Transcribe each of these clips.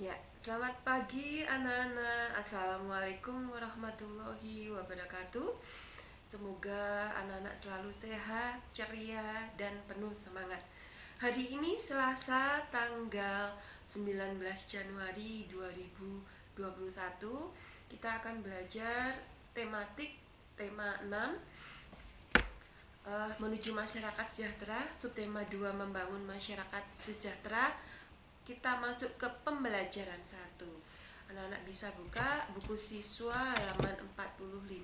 Ya, selamat pagi anak-anak. Assalamualaikum warahmatullahi wabarakatuh. Semoga anak-anak selalu sehat, ceria, dan penuh semangat. Hari ini Selasa tanggal 19 Januari 2021. Kita akan belajar tematik tema 6, menuju masyarakat sejahtera, subtema 2 membangun masyarakat sejahtera. Kita masuk ke pembelajaran 1. Anak-anak bisa buka buku siswa halaman 45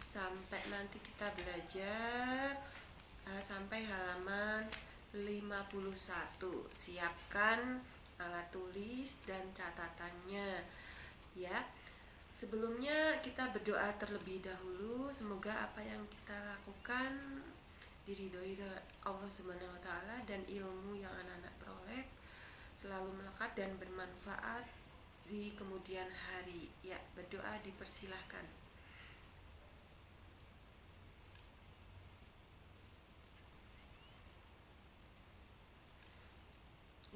sampai nanti kita belajar sampai halaman 51. Siapkan alat tulis dan catatannya ya. Sebelumnya kita berdoa terlebih dahulu, semoga apa yang kita lakukan diridhoi Allah Subhanahu wa taala dan ilmu yang anak-anak peroleh selalu melekat dan bermanfaat di kemudian hari. Ya, berdoa dipersilahkan.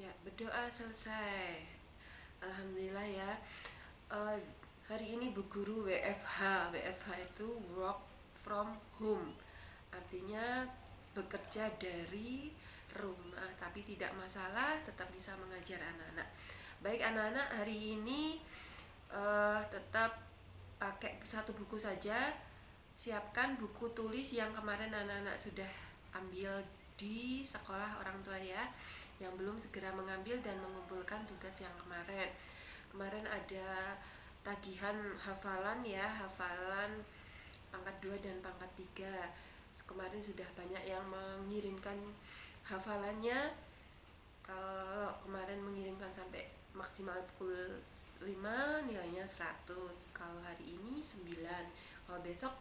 Ya, berdoa selesai. Alhamdulillah ya. Eh, Hari ini Bu Guru WFH. WFH itu work from home. Artinya bekerja dari rumah, tapi tidak masalah, tetap bisa mengajar anak-anak. Baik anak-anak, hari ini tetap pakai satu buku saja. Siapkan buku tulis yang kemarin anak-anak sudah ambil di sekolah orang tua ya. Yang belum segera mengambil dan mengumpulkan tugas yang kemarin. Kemarin ada tagihan hafalan ya, hafalan pangkat 2 dan pangkat 3. Kemarin sudah banyak yang mengirimkan hafalannya. Kalau kemarin mengirimkan sampai maksimal pukul 5 nilainya 100. Kalau hari ini 9. Kalau besok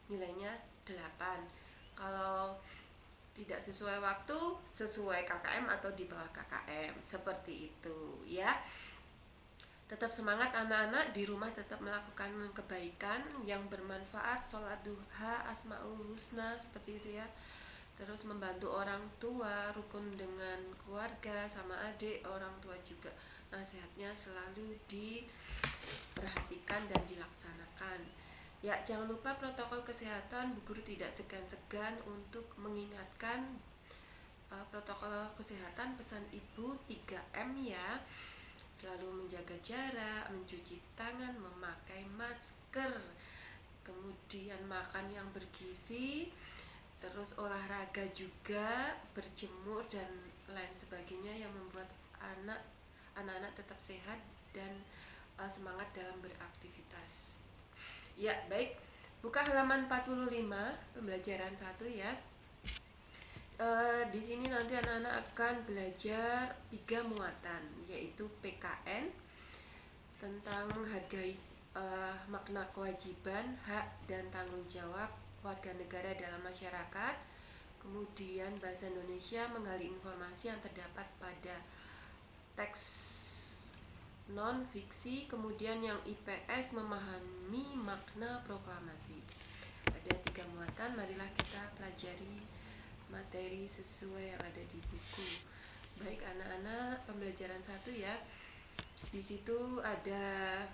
nilainya 8. Kalau tidak sesuai waktu, sesuai KKM atau di bawah KKM. Seperti itu ya. Tetap semangat anak-anak, di rumah tetap melakukan kebaikan yang bermanfaat, sholat duha, asmaul husna, seperti itu ya. Terus membantu orang tua, rukun dengan keluarga, sama adik, orang tua juga. Nasihatnya selalu diperhatikan dan dilaksanakan. Ya, jangan lupa protokol kesehatan. Bu Guru tidak segan-segan untuk mengingatkan protokol kesehatan pesan Ibu 3M ya. Selalu menjaga jarak, mencuci tangan, memakai masker, kemudian makan yang bergizi, terus olahraga juga, berjemur dan lain sebagainya yang membuat anak-anak tetap sehat dan semangat dalam beraktivitas. Ya, baik. Buka halaman 45, pembelajaran 1 ya. Di sini nanti anak-anak akan belajar 3 muatan, yaitu PKN tentang menghargai makna kewajiban, hak dan tanggung jawab warga negara dalam masyarakat. Kemudian bahasa Indonesia menggali informasi yang terdapat pada teks non fiksi. Kemudian yang IPS memahami makna proklamasi. Ada 3 muatan, marilah kita pelajari materi sesuai yang ada di buku. Baik anak-anak, pembelajaran 1 ya. Di situ ada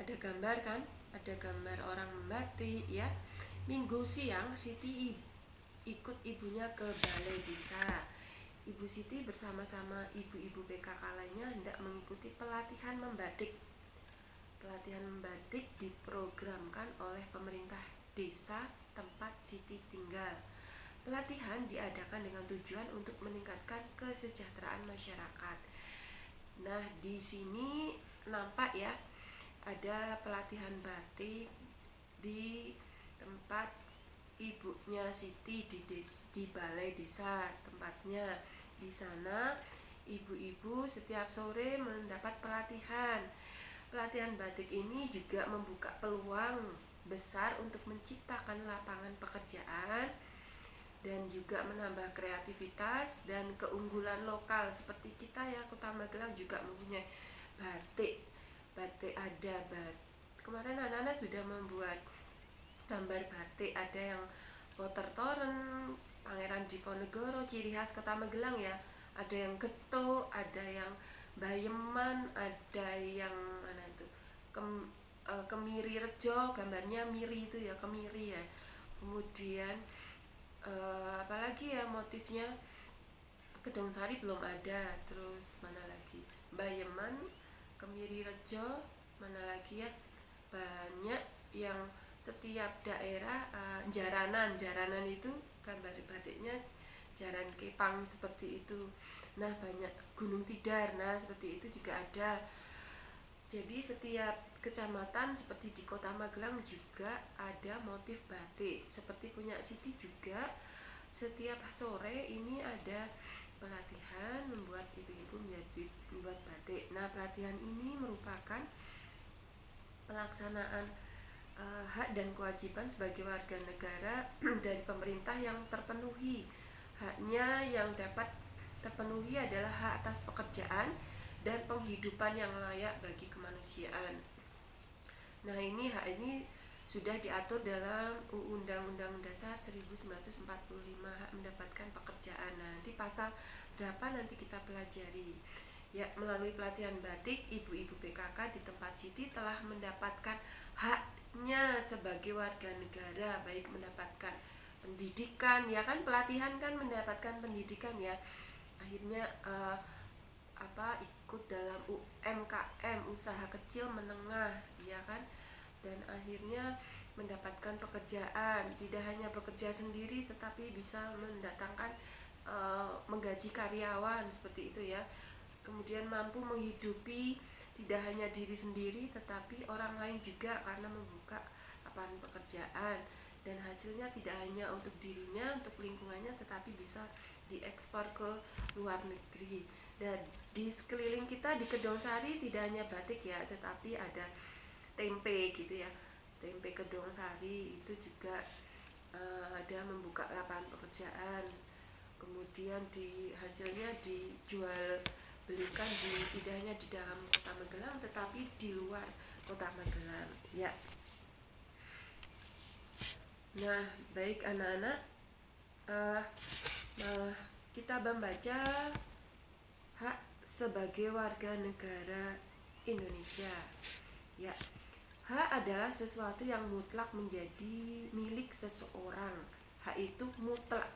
gambar kan? Ada gambar orang membatik ya. Minggu siang Siti ikut ibunya ke balai desa. Ibu Siti bersama-sama ibu-ibu PKK lainnya hendak mengikuti pelatihan membatik. Pelatihan membatik diprogramkan oleh pemerintah desa tempat Siti tinggal. Pelatihan diadakan dengan tujuan untuk meningkatkan kesejahteraan masyarakat. Nah, di sini nampak ya, ada pelatihan batik di tempat ibunya Siti di balai desa tempatnya. Di sana ibu-ibu setiap sore mendapat pelatihan. Pelatihan batik ini juga membuka peluang besar untuk menciptakan lapangan pekerjaan dan juga menambah kreativitas dan keunggulan lokal. Seperti kita ya, Kota Magelang juga mempunyai batik ada kemarin anak-anak sudah membuat gambar batik, ada yang Water Toren, Pangeran Diponegoro, ciri khas Kota Magelang ya. Ada yang getuk, ada yang Bayeman, ada yang mana itu, Kemiri Rejo, gambarnya miri itu ya, kemiri ya. Kemudian apalagi ya motifnya, Kedong Sari belum ada. Terus mana lagi, Bayeman, Kemiri Rejo, mana lagi ya, banyak yang setiap daerah. Jaranan itu gambar batiknya jaran kepang seperti itu. Nah banyak Gunung Tidar, nah seperti itu juga ada. Jadi setiap kecamatan seperti di Kota Magelang juga ada motif batik. Seperti punya Siti juga, setiap sore ini ada pelatihan membuat ibu-ibu membuat batik. Nah pelatihan ini merupakan pelaksanaan hak dan kewajiban sebagai warga negara dari pemerintah yang terpenuhi. Haknya yang dapat terpenuhi adalah hak atas pekerjaan dan penghidupan yang layak bagi kemanusiaan. Nah ini hak ini sudah diatur dalam Undang-Undang Dasar 1945, hak mendapatkan pekerjaan. Nah nanti pasal berapa nanti kita pelajari. Ya, melalui pelatihan batik, ibu-ibu PKK di tempat Siti telah mendapatkan haknya sebagai warga negara, baik mendapatkan pendidikan, ya kan, pelatihan kan mendapatkan pendidikan ya. Akhirnya ikut dalam UMKM, usaha kecil menengah, ya kan, dan akhirnya mendapatkan pekerjaan. Tidak hanya bekerja sendiri, tetapi bisa mendatangkan menggaji karyawan seperti itu ya. Kemudian mampu menghidupi tidak hanya diri sendiri tetapi orang lain juga karena membuka lapangan pekerjaan, dan hasilnya tidak hanya untuk dirinya, untuk lingkungannya, tetapi bisa diekspor ke luar negeri. Dan di sekeliling kita di Kedong Sari tidak hanya batik ya, tetapi ada tempe gitu ya. Tempe Kedong Sari itu juga ada membuka lapangan pekerjaan. Kemudian hasilnya dijual belikan tidak hanya di dalam Kota Magelang tetapi di luar Kota Magelang ya. Nah baik anak-anak, kita membaca hak sebagai warga negara Indonesia ya. Hak adalah sesuatu yang mutlak menjadi milik seseorang. Hak itu mutlak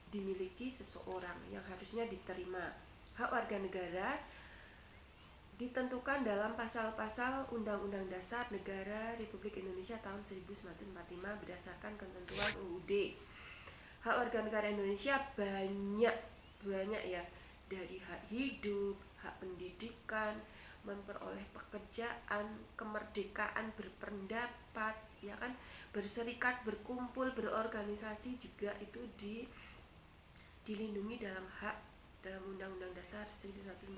dimiliki seseorang yang harusnya diterima. Hak warga negara ditentukan dalam pasal-pasal Undang-Undang Dasar Negara Republik Indonesia tahun 1945 berdasarkan ketentuan UUD. Hak warga negara Indonesia banyak ya, dari hak hidup, hak pendidikan, memperoleh pekerjaan, kemerdekaan berpendapat, ya kan, berserikat, berkumpul, berorganisasi juga itu dilindungi dalam Undang-Undang Dasar 1945.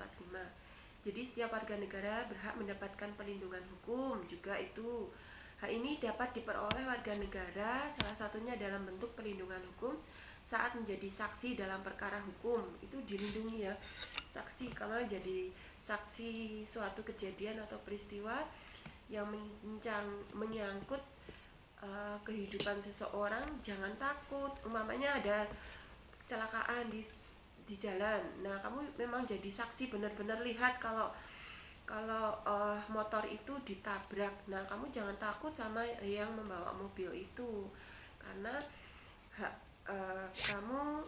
Jadi setiap warga negara berhak mendapatkan perlindungan hukum juga itu. Hak ini dapat diperoleh warga negara salah satunya dalam bentuk perlindungan hukum saat menjadi saksi dalam perkara hukum, itu dilindungi ya. Saksi kalau jadi saksi suatu kejadian atau peristiwa yang menyangkut kehidupan seseorang, jangan takut. Umpamanya ada kecelakaan di jalan, nah kamu memang jadi saksi, benar-benar lihat kalau motor itu ditabrak. Nah kamu jangan takut sama yang membawa mobil itu, karena kamu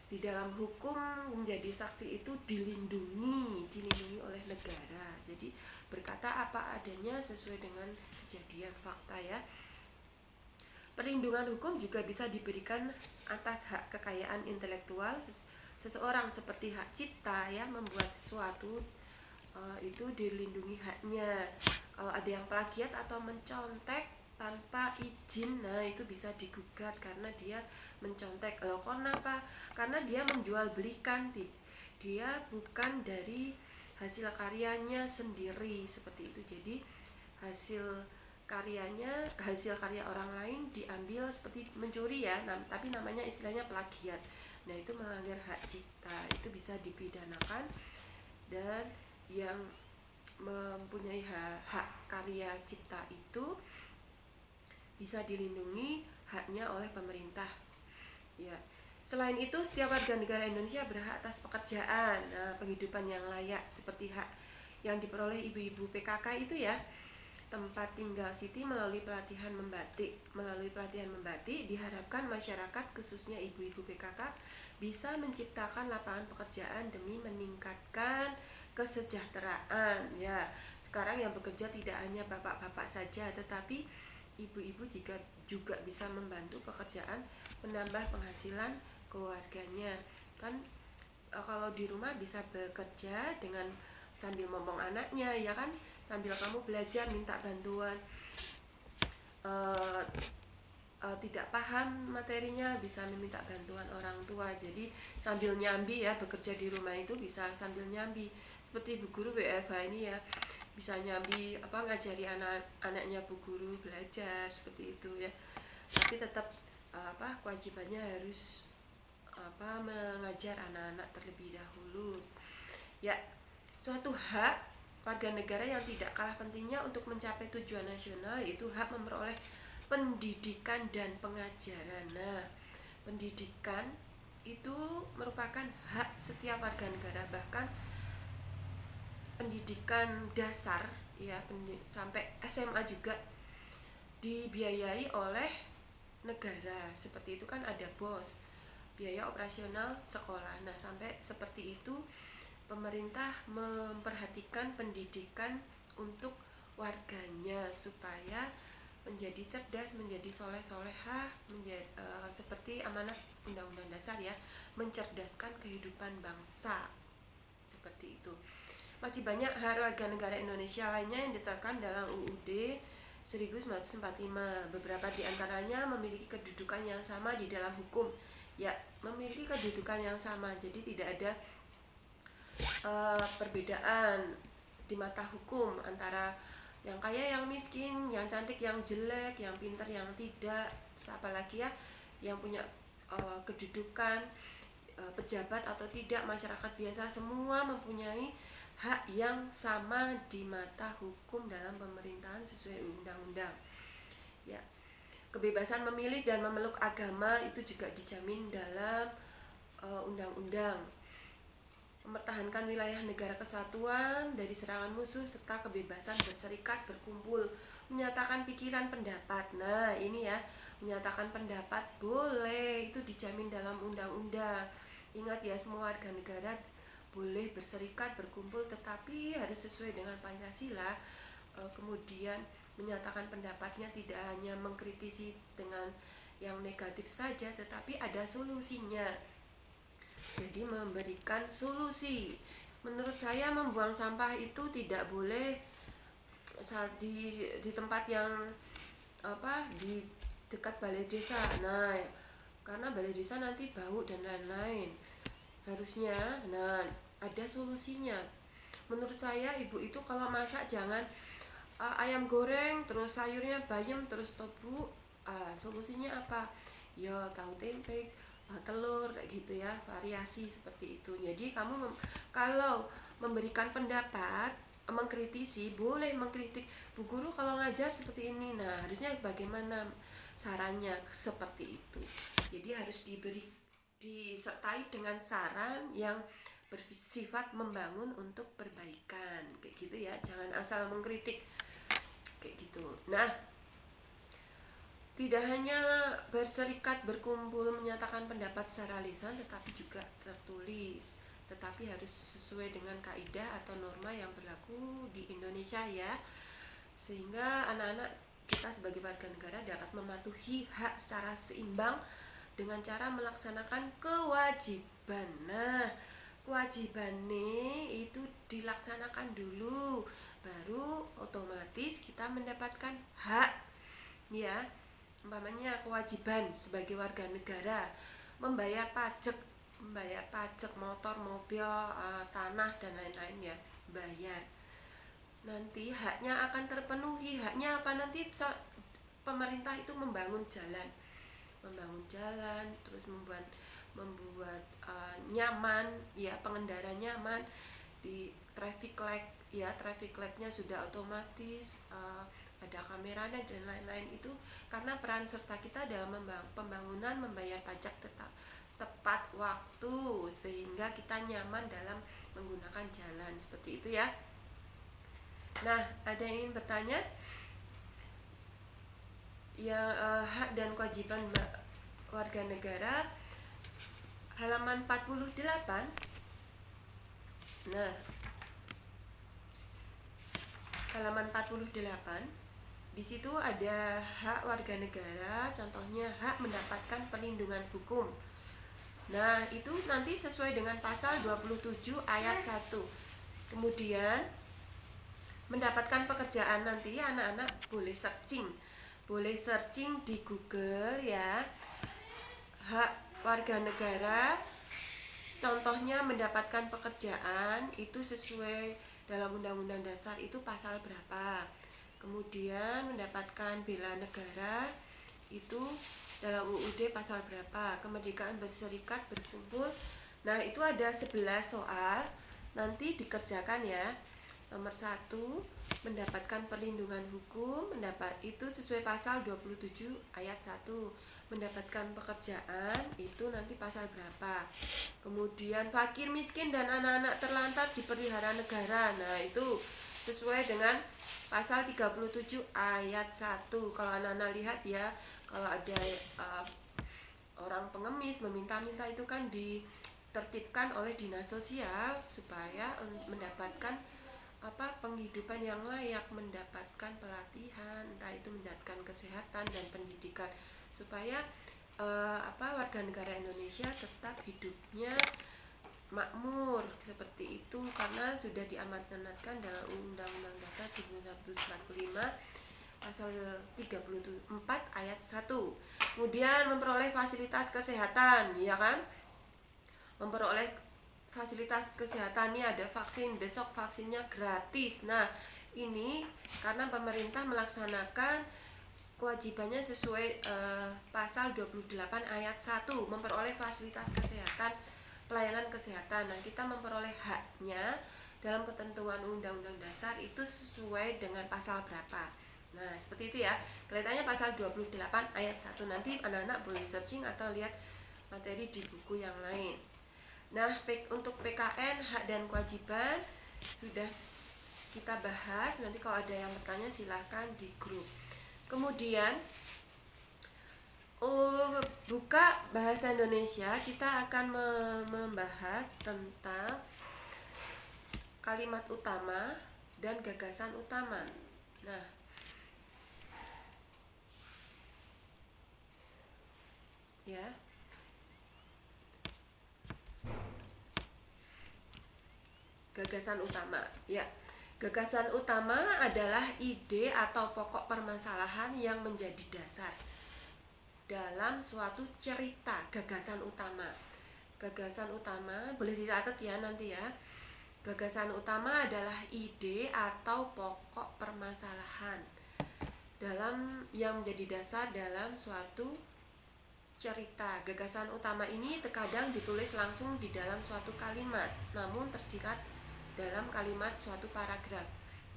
di dalam hukum menjadi saksi itu dilindungi oleh negara. Jadi berkata apa adanya sesuai dengan kejadian fakta ya. Perlindungan hukum juga bisa diberikan atas hak kekayaan intelektual seseorang seperti hak cipta ya, membuat sesuatu itu dilindungi haknya. Kalau ada yang plagiat atau mencontek tanpa izin, nah itu bisa digugat karena dia mencontek. Loh kenapa? Karena dia menjual belikan, dia bukan dari hasil karyanya sendiri seperti itu. Jadi hasil karya orang lain diambil seperti mencuri ya, tapi namanya istilahnya plagiat. Nah itu melanggar hak cipta, itu bisa dipidanakan. Dan yang mempunyai hak karya cipta itu bisa dilindungi haknya oleh pemerintah ya. Selain itu, setiap warga negara Indonesia berhak atas pekerjaan, penghidupan yang layak, seperti hak yang diperoleh ibu-ibu PKK itu ya, tempat tinggal Siti melalui pelatihan membatik. Melalui pelatihan membatik, diharapkan masyarakat, khususnya ibu-ibu PKK, bisa menciptakan lapangan pekerjaan demi meningkatkan kesejahteraan. Ya, sekarang yang bekerja tidak hanya bapak-bapak saja, tetapi ibu-ibu juga bisa membantu pekerjaan, menambah penghasilan keluarganya. Kan kalau di rumah bisa bekerja dengan sambil ngomong anaknya, ya kan, sambil kamu belajar minta bantuan, uh, tidak paham materinya bisa meminta bantuan orang tua. Jadi sambil nyambi ya, bekerja di rumah itu bisa sambil nyambi, seperti Bu Guru WFH ini ya, bisa nyambi ngajari anak-anaknya Bu Guru belajar seperti itu ya. Tapi tetap kewajibannya harus mengajar anak-anak terlebih dahulu ya. Suatu hak warga negara yang tidak kalah pentingnya untuk mencapai tujuan nasional, yaitu hak memperoleh pendidikan dan pengajaran. Nah, pendidikan itu merupakan hak setiap warga negara, bahkan pendidikan dasar ya, sampai SMA juga dibiayai oleh negara. Seperti itu kan, ada BOS, biaya operasional sekolah. Nah, sampai seperti itu pemerintah memperhatikan pendidikan untuk warganya supaya menjadi cerdas, menjadi soleh-solehah, seperti amanat Undang-Undang Dasar ya, mencerdaskan kehidupan bangsa. Seperti itu. Masih banyak hak warga negara Indonesia lainnya yang ditetapkan dalam UUD 1945. Beberapa di antaranya memiliki kedudukan yang sama di dalam hukum. Ya, memiliki kedudukan yang sama. Jadi tidak ada perbedaan di mata hukum antara yang kaya, yang miskin, yang cantik, yang jelek, yang pintar, yang tidak. Apalagi ya, yang punya kedudukan, pejabat atau tidak, masyarakat biasa, semua mempunyai hak yang sama di mata hukum dalam pemerintahan sesuai undang-undang. Ya, kebebasan memilih dan memeluk agama itu juga dijamin dalam undang-undang. Mempertahankan wilayah negara kesatuan dari serangan musuh, serta kebebasan berserikat, berkumpul, menyatakan pikiran, pendapat. Nah, ini ya, menyatakan pendapat boleh, itu dijamin dalam undang-undang. Ingat ya, semua warga negara boleh berserikat, berkumpul, tetapi harus sesuai dengan Pancasila. Kemudian menyatakan pendapatnya tidak hanya mengkritisi dengan yang negatif saja, tetapi ada solusinya. Jadi memberikan solusi. Menurut saya membuang sampah itu tidak boleh di tempat yang di dekat balai desa. Nah, karena balai desa nanti bau dan lain-lain. Harusnya ada solusinya. Menurut saya ibu itu kalau masak jangan ayam goreng terus sayurnya bayam terus tofu. Solusinya apa? Ya tahu tempe, telur gitu ya, variasi seperti itu. Jadi kamu kalau memberikan pendapat, mengkritisi, boleh mengkritik, Bu Guru kalau ngajar seperti ini, nah harusnya bagaimana sarannya, seperti itu. Jadi harus disertai dengan saran yang bersifat membangun untuk perbaikan, kayak gitu ya, jangan asal mengkritik kayak gitu. Nah, tidak hanya berserikat, berkumpul, menyatakan pendapat secara lisan, tetapi juga tertulis. Tetapi harus sesuai dengan kaidah atau norma yang berlaku di Indonesia ya. Sehingga anak-anak kita sebagai warga negara dapat mematuhi hak secara seimbang dengan cara melaksanakan kewajiban. Nah, kewajibannya itu dilaksanakan dulu, baru otomatis kita mendapatkan hak ya. Umpamanya kewajiban sebagai warga negara membayar pajak motor, mobil, tanah dan lain-lain ya, bayar. Nanti haknya akan terpenuhi. Haknya apa? Nanti pemerintah itu membangun jalan, terus membuat nyaman ya, pengendara nyaman di traffic light ya, traffic lightnya sudah otomatis, ada kameranya dan lain-lain. Itu karena peran serta kita dalam pembangunan, membayar pajak tetap tepat waktu sehingga kita nyaman dalam menggunakan jalan, seperti itu ya. Nah, ada yang ingin bertanya? Yang hak dan kewajiban warga negara, halaman 48. Nah, halaman 48, di situ ada hak warga negara, contohnya hak mendapatkan perlindungan hukum. Nah, itu nanti sesuai dengan pasal 27 ayat 1. Kemudian mendapatkan pekerjaan, nanti anak-anak boleh searching di Google ya. Hak warga negara, contohnya mendapatkan pekerjaan itu sesuai dalam Undang-Undang Dasar itu pasal berapa. Kemudian mendapatkan bela negara itu dalam UUD pasal berapa. Kemerdekaan berserikat, berkumpul. Nah, itu ada 11 soal, nanti dikerjakan ya. Nomor 1, mendapatkan perlindungan hukum, itu sesuai pasal 27 ayat 1. Mendapatkan pekerjaan itu nanti pasal berapa. Kemudian fakir, miskin, dan anak-anak terlantar dipelihara negara. Nah, itu sesuai dengan pasal 37 ayat 1. Kalau anak-anak lihat ya, kalau ada orang pengemis meminta-minta, itu kan ditertibkan oleh dinas sosial supaya mendapatkan penghidupan yang layak, mendapatkan pelatihan, entah itu mendapatkan kesehatan dan pendidikan, supaya warga negara Indonesia tetap hidupnya makmur, seperti itu, karena sudah diamanatkan dalam Undang-Undang Dasar 1945 pasal 34 ayat 1. Kemudian memperoleh fasilitas kesehatan, ya kan? Memperoleh fasilitas kesehatan, ini ada vaksin, besok vaksinnya gratis. Nah, ini karena pemerintah melaksanakan kewajibannya sesuai pasal 28 ayat 1, memperoleh fasilitas kesehatan, pelayanan kesehatan. Nah, kita memperoleh haknya dalam ketentuan Undang-Undang Dasar itu sesuai dengan pasal berapa. Nah, seperti itu ya. Kelihatannya pasal 28 ayat 1. Nanti anak-anak boleh searching atau lihat materi di buku yang lain. Nah, untuk PKN, hak dan kewajiban sudah kita bahas. Nanti kalau ada yang bertanya silahkan di grup. Kemudian buka bahasa Indonesia, kita akan membahas tentang kalimat utama dan gagasan utama. Nah, ya, gagasan utama. Ya, gagasan utama adalah ide atau pokok permasalahan yang menjadi dasar dalam suatu cerita. Gagasan utama. Gagasan utama boleh dicatat ya nanti ya. Gagasan utama adalah ide atau pokok permasalahan yang menjadi dasar dalam suatu cerita. Gagasan utama ini terkadang ditulis langsung di dalam suatu kalimat, namun tersirat dalam kalimat suatu paragraf.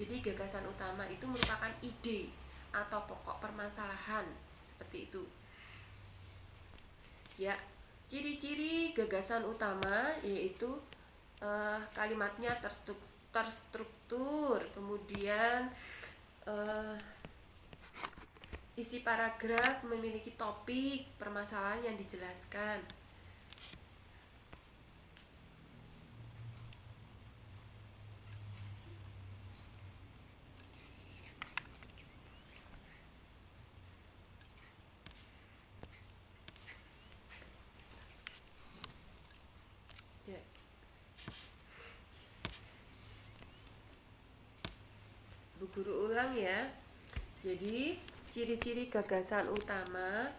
Jadi gagasan utama itu merupakan ide atau pokok permasalahan, seperti itu. Ya, ciri-ciri gagasan utama yaitu kalimatnya terstruktur, kemudian isi paragraf memiliki topik permasalahan yang dijelaskan. Ya. Bu Guru ulang ya. Jadi ciri-ciri gagasan utama.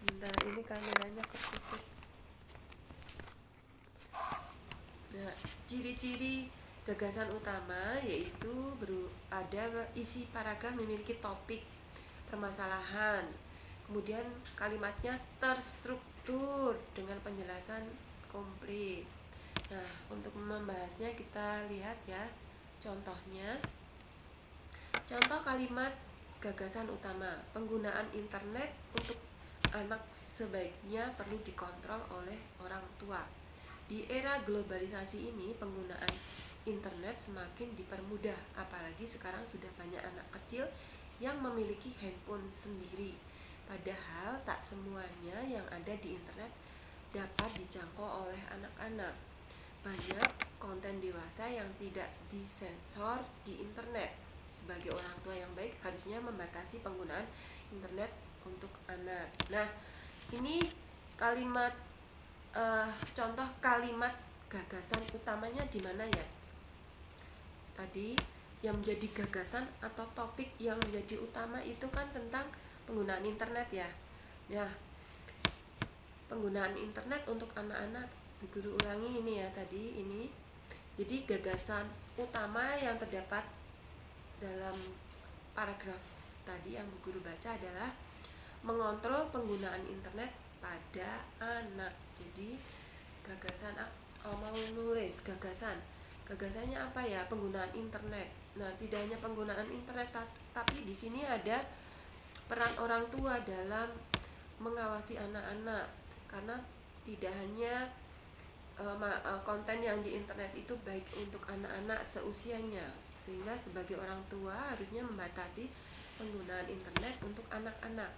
Bentar, ini kameranya ketutup. Nah, ciri-ciri gagasan utama yaitu ada isi paragraf memiliki topik permasalahan, kemudian kalimatnya terstruktur dengan penjelasan komplit. Nah, untuk membahasnya kita lihat ya contohnya. Contoh kalimat gagasan utama: penggunaan internet untuk anak sebaiknya perlu dikontrol oleh orang tua. Di era globalisasi ini, penggunaan internet semakin dipermudah, apalagi sekarang sudah banyak anak kecil yang memiliki handphone sendiri. Padahal tak semuanya yang ada di internet dapat dijangkau oleh anak-anak. Banyak konten dewasa yang tidak disensor di internet. Sebagai orang tua yang baik harusnya membatasi penggunaan internet untuk anak. Nah, ini kalimat contoh kalimat gagasan utamanya di mana ya? Tadi yang menjadi gagasan atau topik yang menjadi utama itu kan tentang penggunaan internet ya. Nah, penggunaan internet untuk anak-anak, Bu Guru ulangi ini ya tadi ini. Jadi gagasan utama yang terdapat dalam paragraf tadi yang Bu Guru baca adalah mengontrol penggunaan internet pada anak. Jadi gagasan mau nulis gagasannya apa ya? Penggunaan internet. Nah, tidak hanya penggunaan internet tapi di sini ada peran orang tua dalam mengawasi anak-anak, karena tidak hanya konten yang di internet itu baik untuk anak-anak seusianya, sehingga sebagai orang tua harusnya membatasi penggunaan internet untuk anak-anak.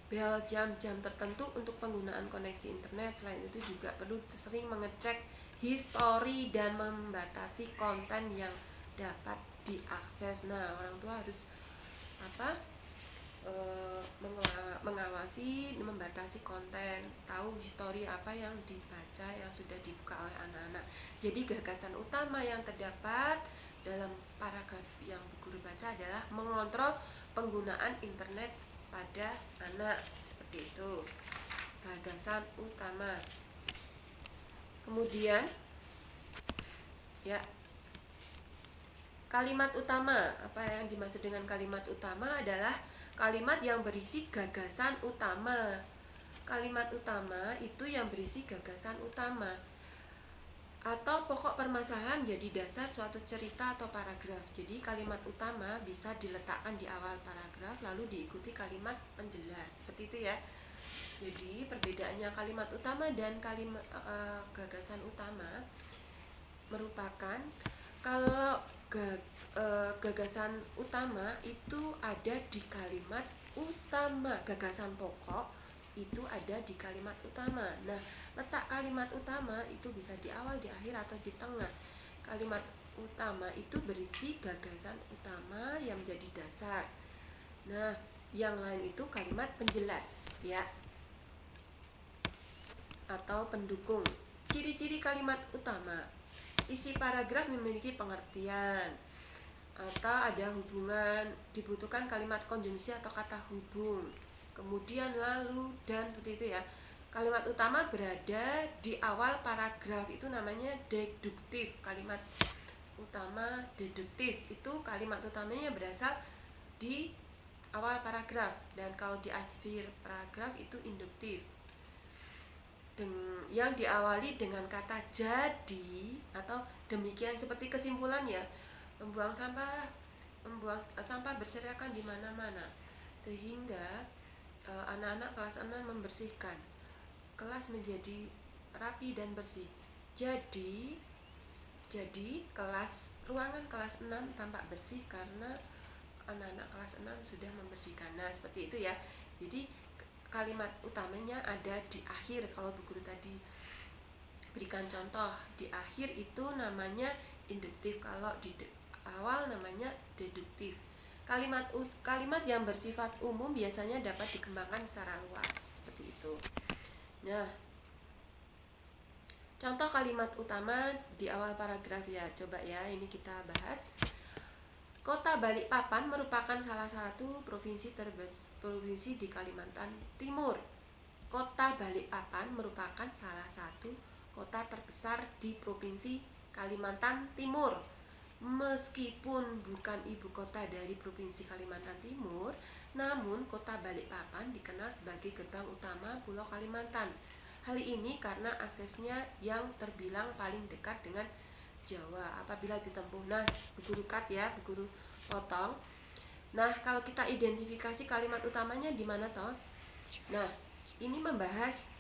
Bel jam-jam tertentu untuk penggunaan koneksi internet. Selain itu juga perlu sering mengecek histori dan membatasi konten yang dapat diakses. Nah, orang tua harus mengawasi, membatasi konten, tahu histori apa yang dibaca, yang sudah dibuka oleh anak-anak. Jadi gagasan utama yang terdapat dalam paragraf yang Bu Guru baca adalah mengontrol penggunaan internet pada anak, seperti itu gagasan utama. Kemudian ya, kalimat utama. Apa yang dimaksud dengan kalimat utama adalah kalimat yang berisi gagasan utama. Kalimat utama itu yang berisi gagasan utama atau pokok permasalahan jadi dasar suatu cerita atau paragraf. Jadi kalimat utama bisa diletakkan di awal paragraf lalu diikuti kalimat penjelas, seperti itu ya. Jadi perbedaannya kalimat utama dan kalimat gagasan utama merupakan kalau gagasan utama itu ada di kalimat utama, gagasan pokok itu ada di kalimat utama. Nah, letak kalimat utama itu bisa di awal, di akhir, atau di tengah. Kalimat utama itu berisi gagasan utama yang menjadi dasar. Nah, yang lain itu kalimat penjelas ya, atau pendukung. Ciri-ciri kalimat utama: isi paragraf memiliki pengertian atau ada hubungan, dibutuhkan kalimat konjungsi atau kata hubung, kemudian lalu, dan seperti itu ya. Kalimat utama berada di awal paragraf itu namanya deduktif. Kalimat utama deduktif itu kalimat utamanya berasal di awal paragraf, dan kalau di akhir paragraf itu induktif yang diawali dengan kata jadi atau demikian, seperti kesimpulan ya. Membuang sampah berserakan di mana-mana, sehingga anak-anak kelas 6 membersihkan kelas menjadi rapi dan bersih. Jadi ruangan kelas 6 tampak bersih karena anak-anak kelas 6 sudah membersihkan. Nah, seperti itu ya. Jadi kalimat utamanya ada di akhir. Kalau Bu Guru tadi berikan contoh, di akhir itu namanya induktif, kalau di awal namanya deduktif. Kalimat yang bersifat umum biasanya dapat dikembangkan secara luas, seperti itu. Nah, contoh kalimat utama di awal paragraf ya, coba ya, ini kita bahas. Kota Balikpapan merupakan salah satu provinsi di Kalimantan Timur. Kota Balikpapan merupakan salah satu kota terbesar di Provinsi Kalimantan Timur. Meskipun bukan ibu kota dari Provinsi Kalimantan Timur, namun kota Balikpapan dikenal sebagai gerbang utama Pulau Kalimantan. Hal ini karena aksesnya yang terbilang paling dekat dengan Jawa apabila ditempuh. Nah, Bu Guru cut ya, Bu Guru potong. Nah, kalau kita identifikasi kalimat utamanya di mana toh? Nah, ini membahas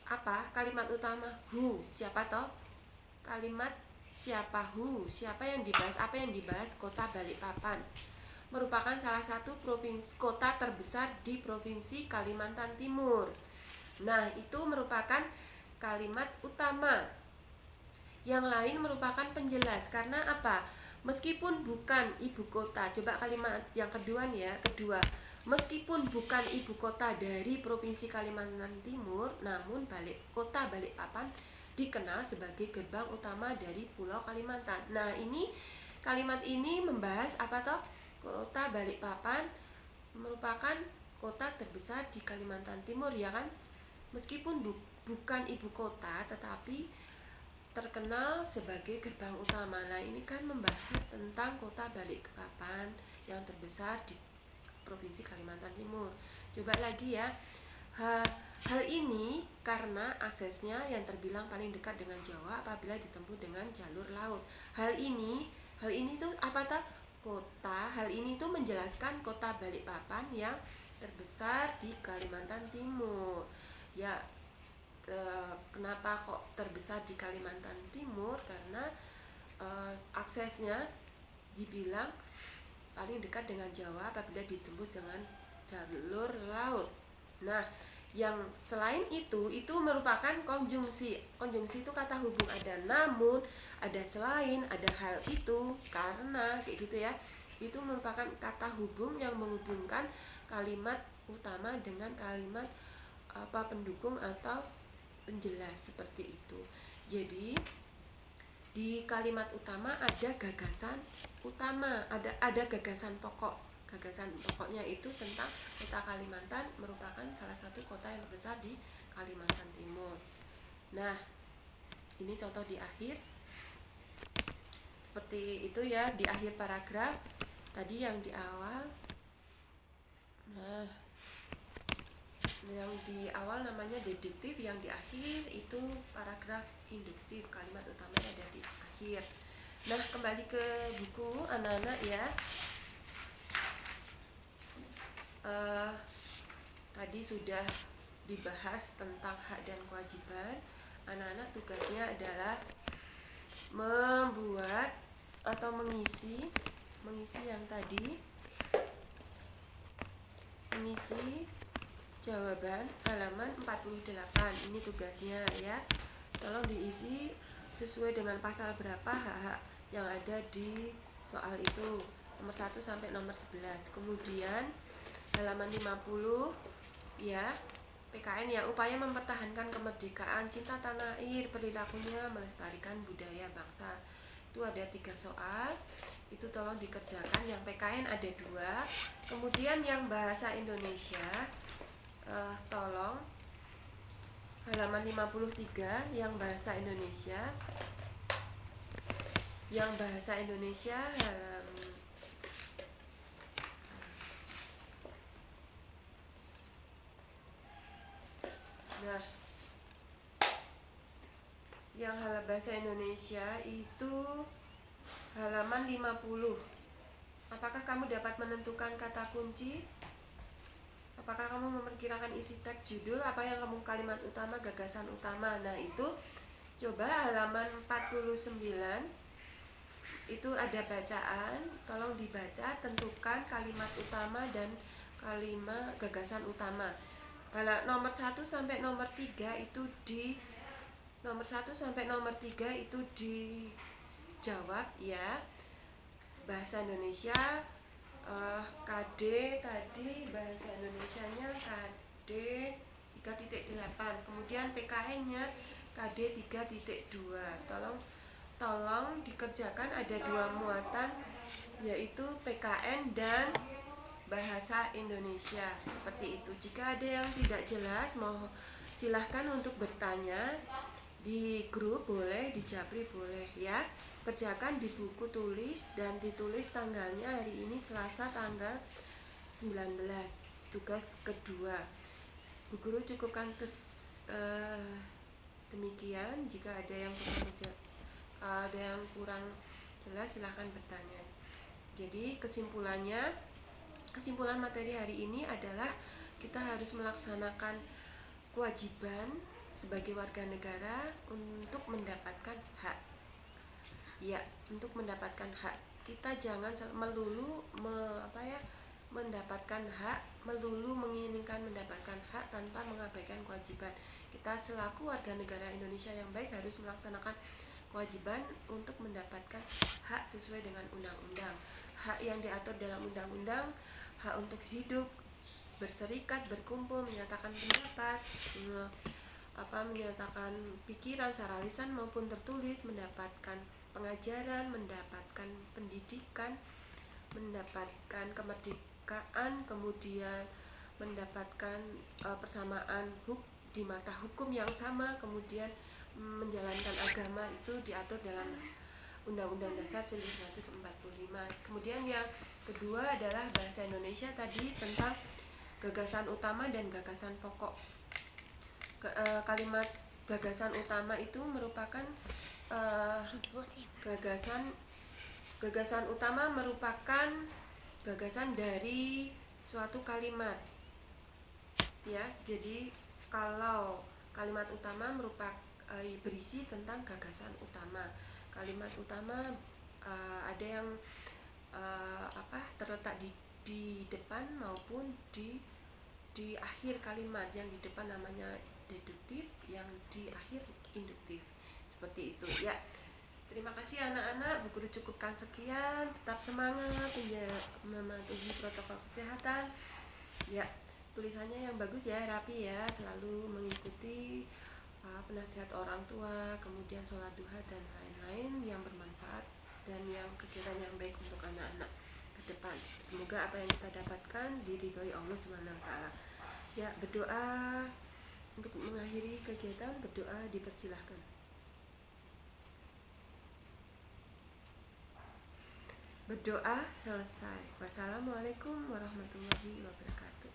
apa? Kalimat utama who. Siapa toh? Kalimat siapa, who. Siapa yang dibahas? Apa yang dibahas? Kota Balikpapan merupakan salah satu kota terbesar di Provinsi Kalimantan Timur. Nah, itu merupakan kalimat utama. Yang lain merupakan penjelas. Karena apa? Meskipun bukan ibu kota. Coba kalimat yang kedua nih ya. Kedua, meskipun bukan ibu kota dari Provinsi Kalimantan Timur, namun kota Balikpapan dikenal sebagai gerbang utama dari Pulau Kalimantan. Nah, ini kalimat ini membahas apa toh? Kota Balikpapan merupakan kota terbesar di Kalimantan Timur, ya kan? Meskipun bukan ibu kota, tetapi terkenal sebagai gerbang utama. Nah, ini kan membahas tentang kota Balikpapan yang terbesar di Provinsi Kalimantan Timur. Coba lagi ya. Hal ini karena aksesnya yang terbilang paling dekat dengan Jawa apabila ditempuh dengan jalur laut. Hal ini tuh apa tuh? Kota. Hal ini tuh menjelaskan kota Balikpapan yang terbesar di Kalimantan Timur. Ya, kenapa kok terbesar di Kalimantan Timur? Karena aksesnya dibilang paling dekat dengan Jawa apabila ditempuh dengan jalur laut. Nah, yang selain itu merupakan konjungsi. Konjungsi itu kata hubung, ada namun, ada selain, ada hal itu, karena, kayak gitu ya. Itu merupakan kata hubung yang menghubungkan kalimat utama dengan kalimat pendukung atau penjelas, seperti itu. Jadi di kalimat utama ada gagasan utama, ada gagasan pokok. Gagasan pokoknya itu tentang kota Kalimantan merupakan salah satu kota yang terbesar di Kalimantan Timur. Nah, ini contoh di akhir. Seperti itu ya, di akhir paragraf tadi yang di awal. Nah, yang di awal namanya deduktif, yang di akhir itu paragraf induktif. Kalimat utamanya ada di akhir. Nah, kembali ke buku anak-anak ya. Tadi sudah dibahas tentang hak dan kewajiban. Anak-anak tugasnya adalah membuat atau mengisi yang tadi, mengisi jawaban halaman 48. Ini tugasnya ya. Tolong diisi sesuai dengan pasal berapa hak-hak yang ada di soal itu, nomor 1 sampai nomor 11. Kemudian halaman 50 ya, PKN ya, upaya mempertahankan kemerdekaan, cinta tanah air, perilakunya melestarikan budaya bangsa. Itu ada 3 soal, itu tolong dikerjakan. Yang PKN ada 2. Kemudian yang bahasa Indonesia, tolong halaman 53 yang bahasa Indonesia. Yang bahasa Indonesia halaman yang bahasa Indonesia itu halaman 50. Apakah kamu dapat menentukan kata kunci? Apakah kamu memperkirakan isi teks judul? Apa yang kamu kalimat utama, gagasan utama? Nah, itu coba halaman 49. Itu ada bacaan, tolong dibaca, tentukan kalimat utama dan kalimat gagasan utama. Nomor 1 sampai nomor 3 itu dijawab ya. Bahasa Indonesia KD tadi, bahasa Indonesianya KD 3.8. Kemudian PKN-nya KD 3.2. Tolong dikerjakan, ada 2 muatan, yaitu PKN dan bahasa Indonesia, seperti itu. Jika ada yang tidak jelas, silahkan untuk bertanya di grup, boleh, di Japri boleh ya. Kerjakan di buku tulis dan ditulis tanggalnya hari ini Selasa tanggal 19. Tugas kedua. Bu Guru cukupkan demikian. Jika ada yang kurang jelas silahkan bertanya. Jadi kesimpulan materi hari ini adalah kita harus melaksanakan kewajiban sebagai warga negara untuk mendapatkan hak. Ya, untuk mendapatkan hak. Kita jangan melulu mendapatkan hak, melulu menginginkan mendapatkan hak tanpa mengabaikan kewajiban. Kita selaku warga negara Indonesia yang baik harus melaksanakan kewajiban untuk mendapatkan hak sesuai dengan undang-undang. Hak yang diatur dalam undang-undang, hak untuk hidup, berserikat, berkumpul, menyatakan pendapat, menyatakan pikiran secara lisan maupun tertulis, mendapatkan pengajaran, mendapatkan pendidikan, mendapatkan kemerdekaan, kemudian mendapatkan persamaan di mata hukum yang sama, kemudian menjalankan agama itu diatur dalam Undang-Undang Dasar 1945. Kemudian yang kedua adalah bahasa Indonesia tadi tentang gagasan utama dan gagasan pokok. Kalimat gagasan utama itu merupakan gagasan utama merupakan gagasan dari suatu kalimat. Ya, jadi kalau kalimat utama berisi tentang gagasan utama. Kalimat utama ada yang terletak di depan maupun di akhir kalimat. Yang di depan namanya deduktif, yang di akhir induktif. Seperti itu ya. Terima kasih anak-anak, Bu Guru cukupkan sekian. Tetap semangat mematuhi protokol kesehatan. Ya, tulisannya yang bagus ya, rapi ya, selalu mengikuti penasihat orang tua, kemudian sholat duha dan lain-lain yang bermanfaat dan yang kegiatan yang baik untuk anak-anak ke depan. Semoga apa yang kita dapatkan diridhoi Allah SWT. Ya, berdoa untuk mengakhiri kegiatan, berdoa dipersilahkan. Berdoa selesai. Wassalamualaikum warahmatullahi wabarakatuh.